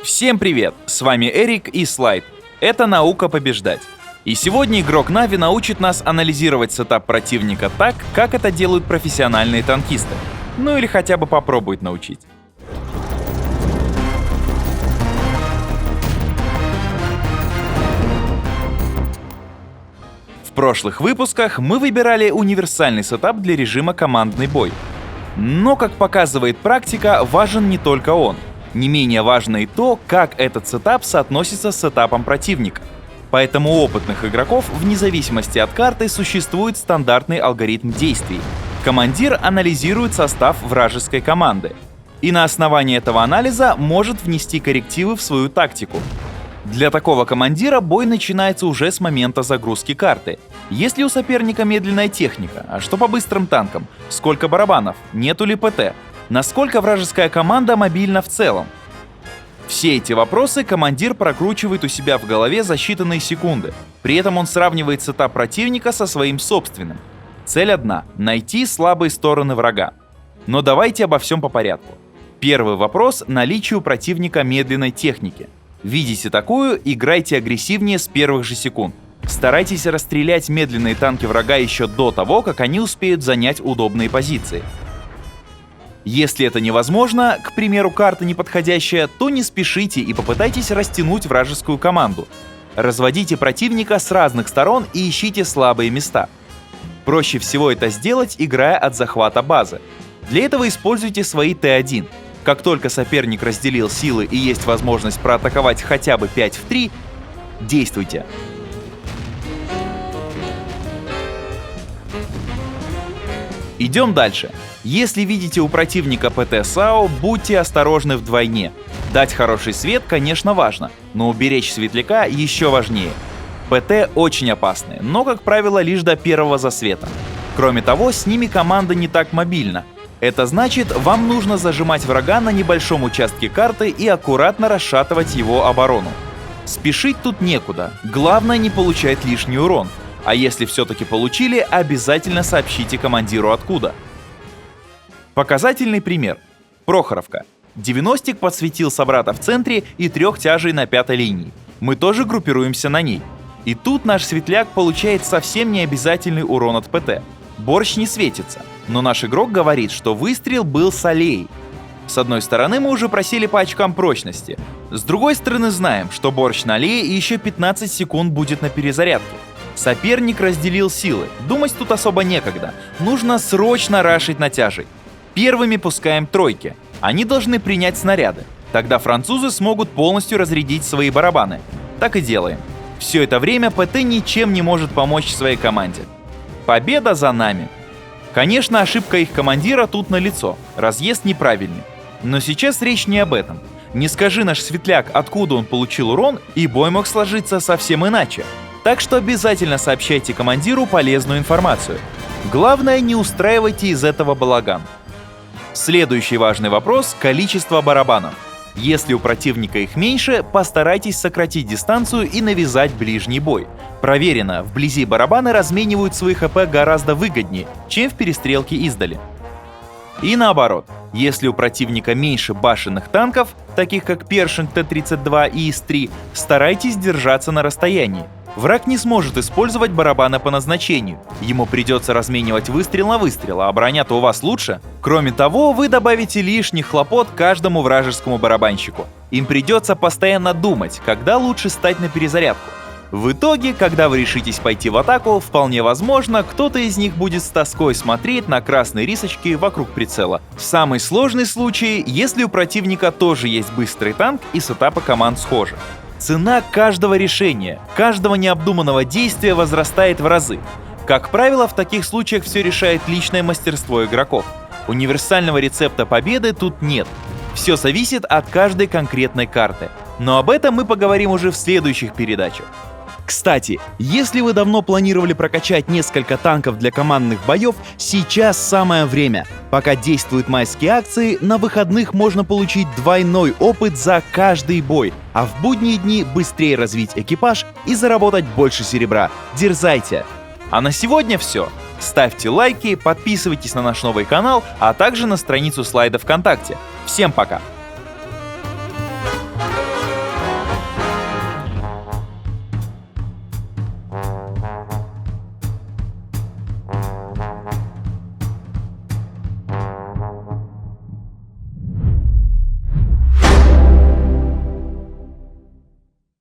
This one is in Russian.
Всем привет! С вами Эрик и Слайд. Это «Наука побеждать». И сегодня игрок Нави научит нас анализировать сетап противника так, как это делают профессиональные танкисты. Ну или хотя бы попробует научить. В прошлых выпусках мы выбирали универсальный сетап для режима командный бой. Но, как показывает практика, важен не только он. Не менее важно и то, как этот сетап соотносится с сетапом противника. Поэтому у опытных игроков, вне зависимости от карты, существует стандартный алгоритм действий. Командир анализирует состав вражеской команды. И на основании этого анализа может внести коррективы в свою тактику. Для такого командира бой начинается уже с момента загрузки карты. Есть ли у соперника медленная техника? А что по быстрым танкам? Сколько барабанов? Нету ли ПТ? Насколько вражеская команда мобильна в целом? Все эти вопросы командир прокручивает у себя в голове за считанные секунды. При этом он сравнивает сетап противника со своим собственным. Цель одна — найти слабые стороны врага. Но давайте обо всем по порядку. Первый вопрос — наличие у противника медленной техники. Видите такую, играйте агрессивнее с первых же секунд. Старайтесь расстрелять медленные танки врага еще до того, как они успеют занять удобные позиции. Если это невозможно, к примеру, карта неподходящая, то не спешите и попытайтесь растянуть вражескую команду. Разводите противника с разных сторон и ищите слабые места. Проще всего это сделать, играя от захвата базы. Для этого используйте свои Т1. Как только соперник разделил силы и есть возможность проатаковать хотя бы 5 в 3, действуйте. Идем дальше. Если видите у противника ПТ САУ, будьте осторожны вдвойне. Дать хороший свет, конечно, важно, но уберечь светляка еще важнее. ПТ очень опасны, но, как правило, лишь до первого засвета. Кроме того, с ними команда не так мобильна. Это значит, вам нужно зажимать врага на небольшом участке карты и аккуратно расшатывать его оборону. Спешить тут некуда, главное не получать лишний урон. А если все-таки получили, обязательно сообщите командиру откуда. Показательный пример. Прохоровка. 90-ик подсветил собрата в центре и 3 тяжей на 5-й линии. Мы тоже группируемся на ней. И тут наш светляк получает совсем необязательный урон от ПТ. Борщ не светится, но наш игрок говорит, что выстрел был с аллеей. С одной стороны, мы уже просели по очкам прочности. С другой стороны, знаем, что борщ на аллее и еще 15 секунд будет на перезарядке. Соперник разделил силы, думать тут особо некогда. Нужно срочно рашить на тяжей. Первыми пускаем тройки. Они должны принять снаряды. Тогда французы смогут полностью разрядить свои барабаны. Так и делаем. Все это время ПТ ничем не может помочь своей команде. Победа за нами. Конечно, ошибка их командира тут налицо. Разъезд неправильный. Но сейчас речь не об этом. Не скажи наш светляк, откуда он получил урон, и бой мог сложиться совсем иначе. Так что обязательно сообщайте командиру полезную информацию. Главное, не устраивайте из этого балаган. Следующий важный вопрос — количество барабанов. Если у противника их меньше, постарайтесь сократить дистанцию и навязать ближний бой. Проверено, вблизи барабаны разменивают свои ХП гораздо выгоднее, чем в перестрелке издали. И наоборот, если у противника меньше башенных танков, таких как Першинг Т-32 и ИС-3, старайтесь держаться на расстоянии. Враг не сможет использовать барабаны по назначению. Ему придется разменивать выстрел на выстрел, а броня-то у вас лучше. Кроме того, вы добавите лишних хлопот каждому вражескому барабанщику. Им придется постоянно думать, когда лучше стать на перезарядку. В итоге, когда вы решитесь пойти в атаку, вполне возможно, кто-то из них будет с тоской смотреть на красные рисочки вокруг прицела. Самый сложный случай, если у противника тоже есть быстрый танк и сетапы команд схожи. Цена каждого решения, каждого необдуманного действия возрастает в разы. Как правило, в таких случаях все решает личное мастерство игроков. Универсального рецепта победы тут нет. Все зависит от каждой конкретной карты. Но об этом мы поговорим уже в следующих передачах. Кстати, если вы давно планировали прокачать несколько танков для командных боев, сейчас самое время. Пока действуют майские акции, на выходных можно получить двойной опыт за каждый бой, а в будние дни быстрее развить экипаж и заработать больше серебра. Дерзайте! А на сегодня все. Ставьте лайки, подписывайтесь на наш новый канал, а также на страницу Слайда ВКонтакте. Всем пока!